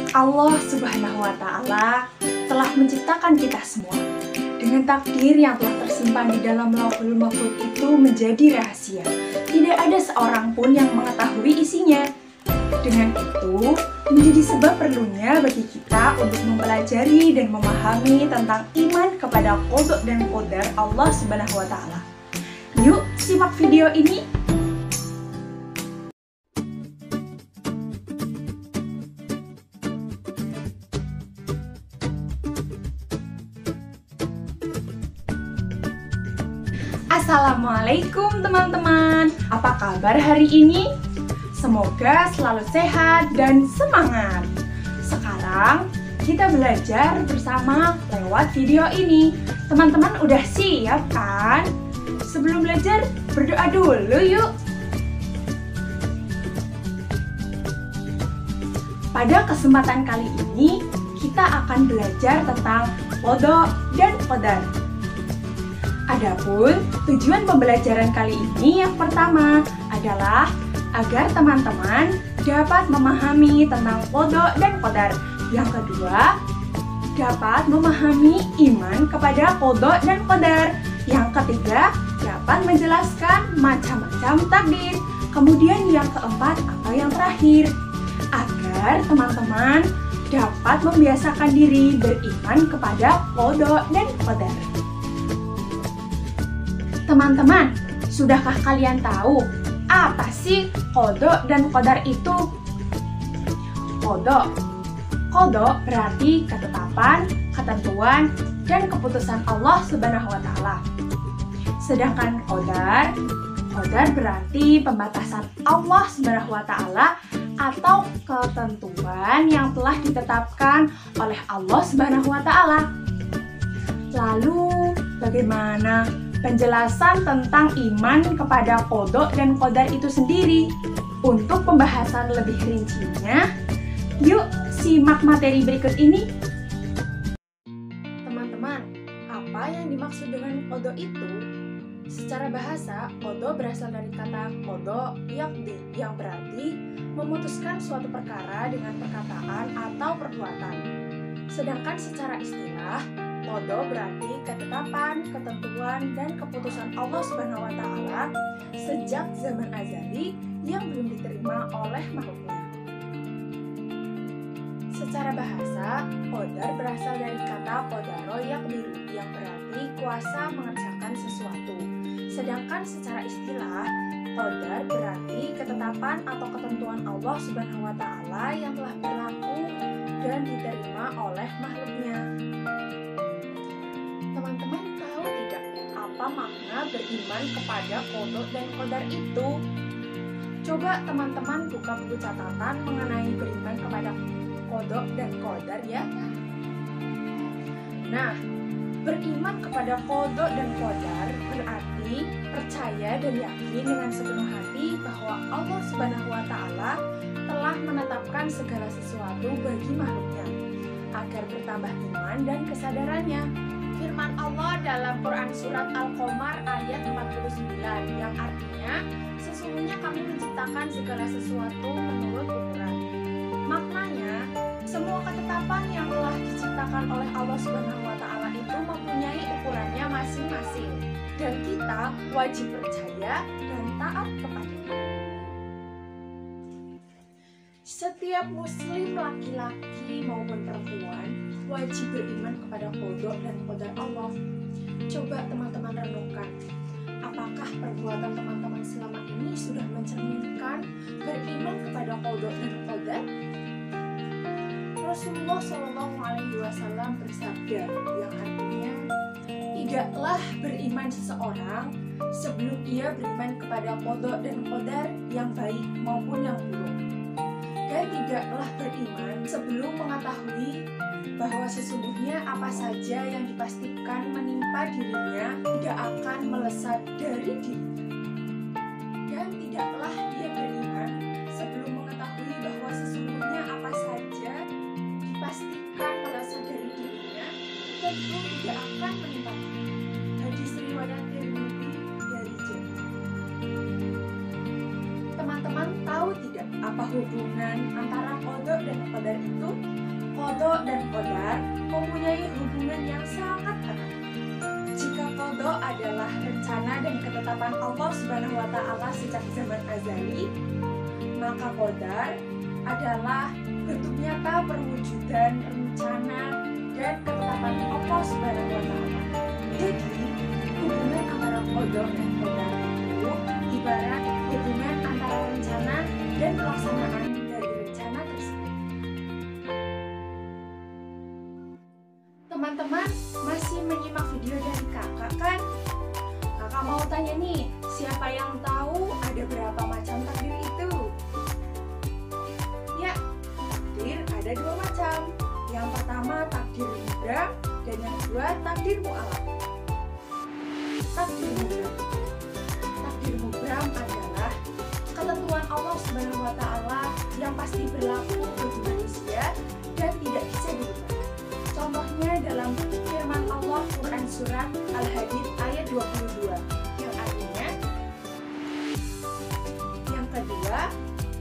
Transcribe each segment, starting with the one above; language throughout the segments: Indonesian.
Allah Subhanahu wa Ta'ala telah menciptakan kita semua. Dengan takdir yang telah tersimpan di dalam Lauhul Mahfuz itu menjadi rahasia. Tidak ada seorang pun yang mengetahui isinya. Dengan itu, menjadi sebab perlunya bagi kita untuk mempelajari dan memahami tentang iman kepada qada dan qadar Allah Subhanahu wa Ta'ala. Yuk, simak video ini. Assalamualaikum teman-teman. Apa kabar hari ini? Semoga selalu sehat dan semangat. Sekarang kita belajar bersama lewat video ini. Teman-teman udah siap kan? Sebelum belajar, berdoa dulu yuk. Pada kesempatan kali ini, kita akan belajar tentang qada dan qadar. Adapun tujuan pembelajaran kali ini yang pertama adalah agar teman-teman dapat memahami tentang qada dan qadar. Yang kedua, dapat memahami iman kepada qada dan qadar. Yang ketiga, dapat menjelaskan macam-macam takdir. Kemudian yang keempat atau yang terakhir, agar teman-teman dapat membiasakan diri beriman kepada qada dan qadar. Teman-teman, sudahkah kalian tahu apa sih qada dan qadar itu? Qada berarti ketetapan, ketentuan, dan keputusan Allah Subhanahu wa Ta'ala. Sedangkan qadar berarti pembatasan Allah Subhanahu wa Ta'ala atau ketentuan yang telah ditetapkan oleh Allah Subhanahu wa Ta'ala. Lalu, bagaimana penjelasan tentang iman kepada qada dan qadar itu sendiri? Untuk pembahasan lebih rincinya, yuk simak materi berikut ini. Teman-teman, apa yang dimaksud dengan qada itu? Secara bahasa, qada berasal dari kata qada yaqdi yang berarti memutuskan suatu perkara dengan perkataan atau perbuatan. Sedangkan secara istilah, qada berarti ketetapan, ketentuan, dan keputusan Allah Subhanahu wa Ta'ala sejak zaman azali yang belum diterima oleh makhluknya. Secara bahasa, qadar berasal dari kata qadara yaqdiru yang berarti kuasa mengerjakan sesuatu. Sedangkan secara istilah, qadar berarti ketetapan atau ketentuan Allah Subhanahu wa Ta'ala yang telah berlaku dan diterima oleh makhluknya. Teman-teman tahu tidak apa makna beriman kepada qada dan qadar itu? Coba teman-teman buka buku catatan mengenai beriman kepada qada dan qadar ya. Nah, beriman kepada qada dan qadar berarti percaya dan yakin dengan sepenuh hati bahwa Allah Subhanahu wa Ta'ala telah menetapkan segala sesuatu bagi makhluknya agar bertambah iman dan kesadarannya. Firman Allah dalam Quran Surat Al-Qamar ayat 49 yang artinya, sesungguhnya kami menciptakan segala sesuatu menurut ukuran. Maknanya, semua ketetapan yang telah diciptakan oleh Allah Subhanahu wa Ta'ala itu mempunyai ukurannya masing-masing, dan kita wajib percaya dan taat kepadanya. Setiap muslim laki-laki maupun perempuan wajib beriman kepada qada dan qadar Allah. Coba teman-teman renungkan, apakah perbuatan teman-teman selama ini sudah mencerminkan beriman kepada qada dan qadar? Rasulullah SAW bersabda yang artinya, tidaklah beriman seseorang sebelum ia beriman kepada qada dan qadar yang baik maupun yang buruk. Dan tidaklah beriman sebelum mengetahui bahwa sesungguhnya apa saja yang dipastikan menimpa dirinya tidak akan melesat dari dirinya. Dan tidaklah dia beriman sebelum mengetahui bahwa sesungguhnya apa saja dipastikan melesat dari dirinya tentu tidak akan menimpa. Hadis riwayat Tirmidzi dari Jabir. Teman-teman tahu tidak apa hubungan antara qada dan qadar itu? qada dan qadar mempunyai hubungan yang sangat erat. Jika qada adalah rencana dan ketetapan Allah Subhanahu wa Ta'ala sejak zaman azali, maka qadar adalah bentuk nyata perwujudan rencana dan ketetapan Allah Subhanahu wa Ta'ala. Jadi, hubungan antara qada dan qadar itu ibarat hubungan antara rencana dan pelaksanaan dari rencana tersebut. Teman-teman masih menyimak video dari kakak kan? Kakak mau tanya nih, siapa yang tahu ada berapa macam takdir itu? Ya, takdir ada 2 macam. Yang pertama takdir mubram dan yang kedua takdir mu'alaq. Takdir mubram. Takdir mubram adalah ketentuan Allah Subhanahu wa Ta'ala yang pasti berlaku bagi manusia dan tidak bisa dirubah. Contohnya dalam firman Allah Quran Surat Al-Hadid ayat 22 yang artinya. Yang kedua,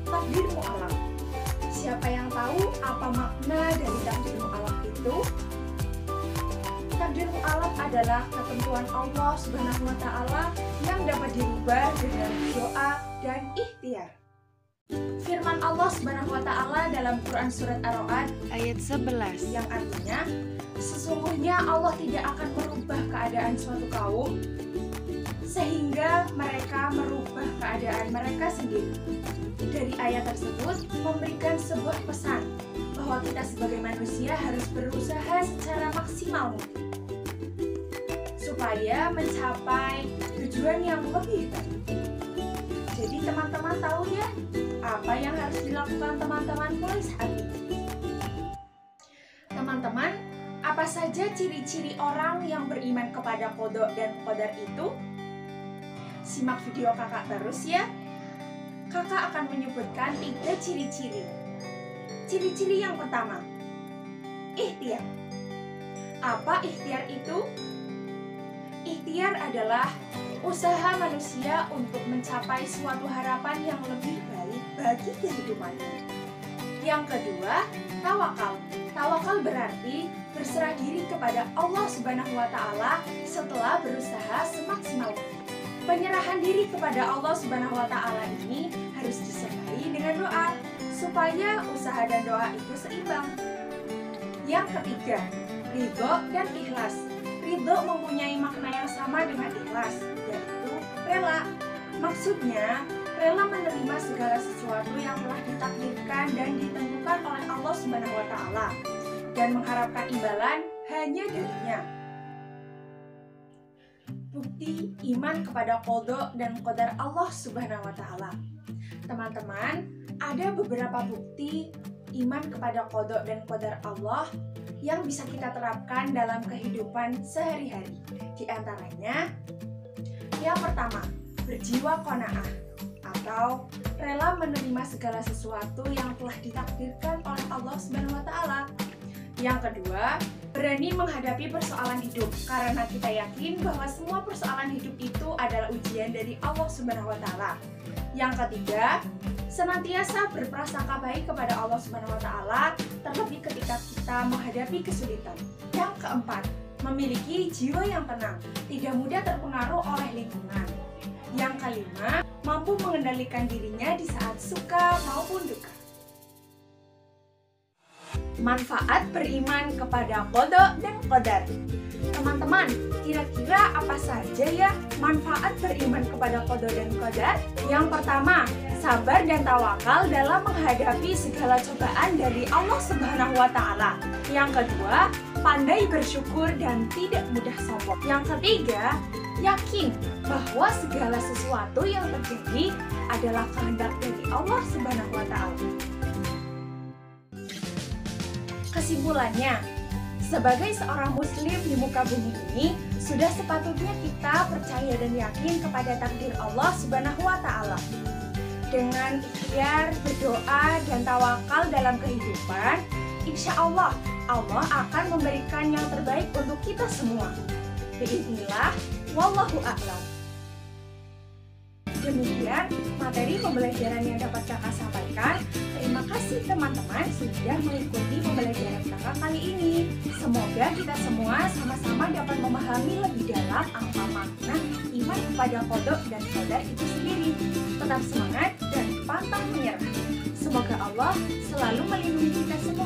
takdir mu'alaq. Siapa yang tahu apa makna dari takdir mu'alaq itu? Takdir mu'alaq adalah ketentuan Allah Subhanahu wa Ta'ala yang dapat dirubah dengan doa dan ikhtiar. Firman Allah Subhanahu wa Ta'ala dalam Quran Surat Ar-Ra'd ayat 11 yang artinya, sesungguhnya Allah tidak akan merubah keadaan suatu kaum sehingga mereka merubah keadaan mereka sendiri. Dari ayat tersebut memberikan sebuah pesan bahwa kita sebagai manusia harus berusaha secara maksimal mungkin supaya mencapai tujuan yang lebih baik. Jadi teman-teman tahu ya apa yang harus dilakukan teman-teman mulai saat ini. Teman-teman, apa saja ciri-ciri orang yang beriman kepada qada dan qadar itu? Simak video kakak terus ya. Kakak akan menyebutkan 3 ciri-ciri. Ciri-ciri yang pertama, ikhtiar. Apa ikhtiar itu? Ikhtiar adalah usaha manusia untuk mencapai suatu harapan yang lebih baik bagi kehidupannya. Yang kedua, tawakal. Tawakal berarti berserah diri kepada Allah Subhanahu wa Ta'ala setelah berusaha semaksimal mungkin. Penyerahan diri kepada Allah Subhanahu wa Ta'ala ini harus disertai dengan doa supaya usaha dan doa itu seimbang. Yang ketiga, ridho dan ikhlas. Ridho mempunyai makna yang sama dengan ikhlas, yaitu rela. Maksudnya, rela menerima segala sesuatu yang telah ditakdirkan dan ditentukan oleh Allah Subhanahu wa Ta'ala dan mengharapkan imbalan hanya darinya. Bukti iman kepada qada dan qadar Allah Subhanahu wa Ta'ala. Teman-teman, ada beberapa bukti iman kepada qada dan qadar Allah yang bisa kita terapkan dalam kehidupan sehari-hari. Di antaranya, yang pertama, berjiwa qanaah atau rela menerima segala sesuatu yang telah ditakdirkan oleh Allah Subhanahu wa Ta'ala. Yang kedua, berani menghadapi persoalan hidup karena kita yakin bahwa semua persoalan hidup itu adalah ujian dari Allah Subhanahu wa Ta'ala. Yang ketiga, senantiasa berprasangka baik kepada Allah Subhanahu wa Ta'ala terlebih ketika kita menghadapi kesulitan. Yang keempat, memiliki jiwa yang tenang, tidak mudah terpengaruh oleh lingkungan. Yang kelima, mampu mengendalikan dirinya di saat suka maupun duka. Manfaat beriman kepada qada dan qadar. Teman-teman, kira-kira apa saja ya manfaat beriman kepada qada dan qadar? Yang pertama, sabar dan tawakal dalam menghadapi segala cobaan dari Allah Subhanahu wa Ta'ala. Yang kedua, pandai bersyukur dan tidak mudah sombong. Yang ketiga, yakin bahwa segala sesuatu yang terjadi adalah kehendak dari Allah Subhanahu wa Ta'ala. Kesimpulannya, sebagai seorang muslim di muka bumi ini, sudah sepatutnya kita percaya dan yakin kepada takdir Allah Subhanahu wa Ta'ala. Dengan ikhtiar, berdoa, dan tawakal dalam kehidupan, insya Allah, Allah akan memberikan yang terbaik untuk kita semua. Bismillah, wallahu a'lam. Demikian materi pembelajaran yang dapat kakak sampaikan. Terima kasih teman-teman sudah mengikuti pembelajaran kakak kali ini. Semoga kita semua sama-sama dapat memahami lebih dalam apa makna iman kepada qada dan qadar itu sendiri. Tetap semangat dan pantang menyerah. Semoga Allah selalu melindungi kita semua.